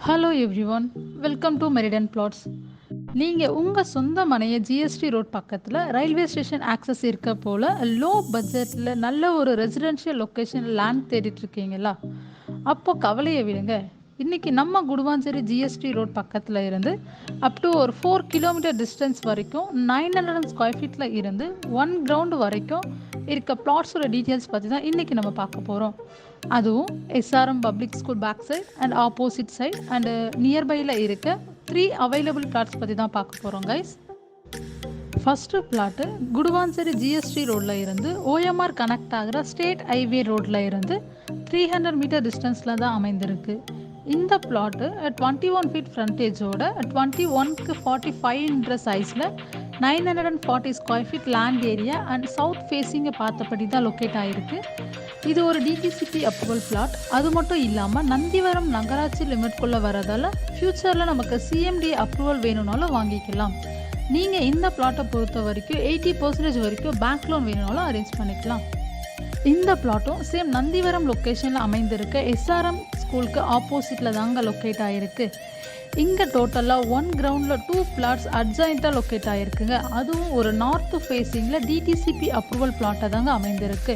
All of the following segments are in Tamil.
Hello everyone, welcome to Meridian plots. நீங்கள் உங்கள் சொந்த மனையை ஜிஎஸ்டி ரோட் பக்கத்தில் ரயில்வே ஸ்டேஷன் ஆக்சஸ் இருக்க போல் லோ பட்ஜெட்டில் நல்ல ஒரு ரெசிடென்ஷியல் லொக்கேஷன் லேண்ட் தேடிட்டு இருக்கீங்களா? அப்போ கவலையை விடுங்க. இன்றைக்கி நம்ம குடுவாஞ்சேரி ஜிஎஸ்டி ரோட் பக்கத்தில் இருந்து அப் டு ஒரு 4 கிலோமீட்டர் டிஸ்டன்ஸ் வரைக்கும் 900 ஸ்கொயர் ஃபீட்டில் இருந்து 1 கிரவுண்டு வரைக்கும் இருக்க பிளாட்ஸோட டீட்டெயில்ஸ் பற்றி தான் இன்றைக்கி நம்ம பார்க்க போகிறோம். அதுவும் SRM public school back side and opposite side and நியர்பையில் இருக்க 3 அவைலபிள் பிளாட்ஸ் பற்றி தான் பார்க்க போகிறோம் guys. First plot Guduvanchery GST ரோடில் இருந்து ஓஎம்ஆர் கனெக்ட் ஆகிற ஸ்டேட் ஹைவே ரோட்டில் இருந்து 300 மீட்டர் டிஸ்டன்ஸில் தான் அமைந்திருக்கு. இந்த பிளாட்டு 21 ஃபீட் ஃப்ரண்டேஜோட 21க்கு 45 சைஸில் 940 square feet land area and south ஃபேஸிங்கை பார்த்தபடி தான் லொக்கேட் ஆகிருக்கு. இது ஒரு டிடிசிபி அப்ரூவல் பிளாட். அது மட்டும் இல்லாமல் நந்திவரம் நகராட்சி லிமிட்குள்ளே வரதால் ஃப்யூச்சரில் நமக்கு சிஎம்டி அப்ரூவல் வேணும்னாலும் வாங்கிக்கலாம். நீங்கள் இந்த பிளாட்டை பொறுத்த வரைக்கும் 80% வரைக்கும் பேங்க் லோன் வேணும்னாலும் அரேஞ்ச் பண்ணிக்கலாம். இந்த பிளாட்டும் சேம் நந்திவரம் லொக்கேஷனில் அமைந்திருக்க எஸ்ஆர்எம் ஸ்கூலுக்கு ஆப்போசிட்டில் தாங்க லொக்கேட் ஆகிருக்கு. இங்கே டோட்டலாக 1 கிரவுண்டில் 2 பிளாட்ஸ் அட்ஜாயிண்ட்டாக லொக்கேட் ஆகிருக்குங்க. அதுவும் ஒரு நார்த்து ஃபேஸிங்கில் டிடிசிபி அப்ரூவல் பிளாட்டை தாங்க அமைந்திருக்கு.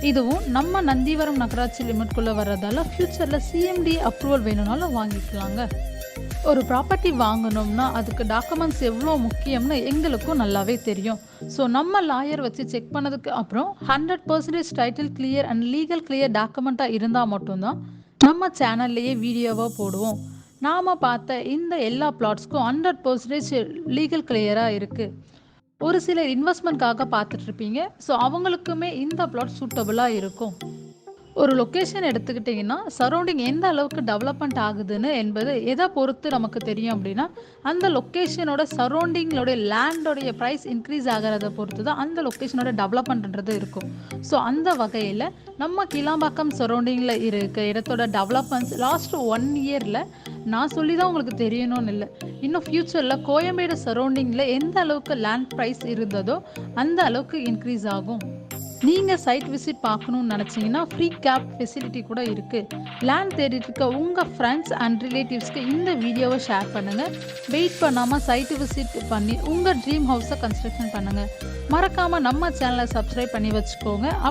இதுவும் நம்ம நந்திவரம் நகராட்சி லிமிட்குள்ளே வர்றதால ஃப்யூச்சரில் சிஎம்டி அப்ரூவல் வேணும்னாலும் வாங்கிக்கலாங்க. ஒரு ப்ராப்பர்ட்டி வாங்கணும்னா அதுக்கு டாக்குமெண்ட்ஸ் எவ்வளோ முக்கியம்னு எங்களுக்கும் நல்லாவே தெரியும். ஸோ நம்ம லாயர் வச்சு செக் பண்ணதுக்கு அப்புறம் 100% title clear and legal clear டாக்குமெண்ட்டாக இருந்தால் மட்டும்தான் நம்ம சேனல்லையே வீடியோவாக போடுவோம். நாம் பார்த்த இந்த எல்லா பிளாட்ஸ்க்கும் 100% லீகல் கிளியராக இருக்குது. ஒரு சிலர் இன்வெஸ்ட்மெண்ட்காக பார்த்துட்ருப்பீங்க. ஸோ அவங்களுக்குமே இந்த பிளாட் சூட்டபுளாக இருக்கும். ஒரு லொக்கேஷன் எடுத்துக்கிட்டிங்கன்னா சரௌண்டிங் எந்த அளவுக்கு டெவலப்மெண்ட் ஆகுதுன்னு என்பது எதை பொறுத்து நமக்கு தெரியும் அப்படின்னா, அந்த லொக்கேஷனோட சரௌண்டிங்களோடைய லேண்டோடைய ப்ரைஸ் இன்க்ரீஸ் ஆகிறத பொறுத்து தான் அந்த லொக்கேஷனோட டெவலப்மெண்ட்ன்றது இருக்கும். ஸோ அந்த வகையில் நம்ம கிளாம்பாக்கம் சரௌண்டிங்கில் இருக்க இடத்தோட டெவலப்மெண்ட்ஸ் லாஸ்ட் 1 இயரில் நான் சொல்லி தான் உங்களுக்கு தெரியணும்னு இல்லை, இன்னும் ஃப்யூச்சரில் கோயம்பேடு சரௌண்டிங்கில் எந்த அளவுக்கு லேண்ட் ப்ரைஸ் இருந்ததோ அந்த அளவுக்கு இன்க்ரீஸ் ஆகும். நீங்கள் சைட் விசிட் பார்க்கணுன்னு நினச்சிங்கன்னா ஃப்ரீ கேப் ஃபெசிலிட்டி கூட இருக்குது. லேண்ட் தேடிட்டு இருக்க உங்கள் ஃப்ரெண்ட்ஸ் அண்ட் ரிலேட்டிவ்ஸ்க்கு இந்த வீடியோவை ஷேர் பண்ணுங்கள். வெயிட் பண்ணாமல் சைட் விசிட் பண்ணி உங்கள் ட்ரீம் ஹவுஸை கன்ஸ்ட்ரக்ஷன் பண்ணுங்கள். மறக்காமல் நம்ம சேனலை சப்ஸ்கிரைப் பண்ணி வச்சுக்கோங்க.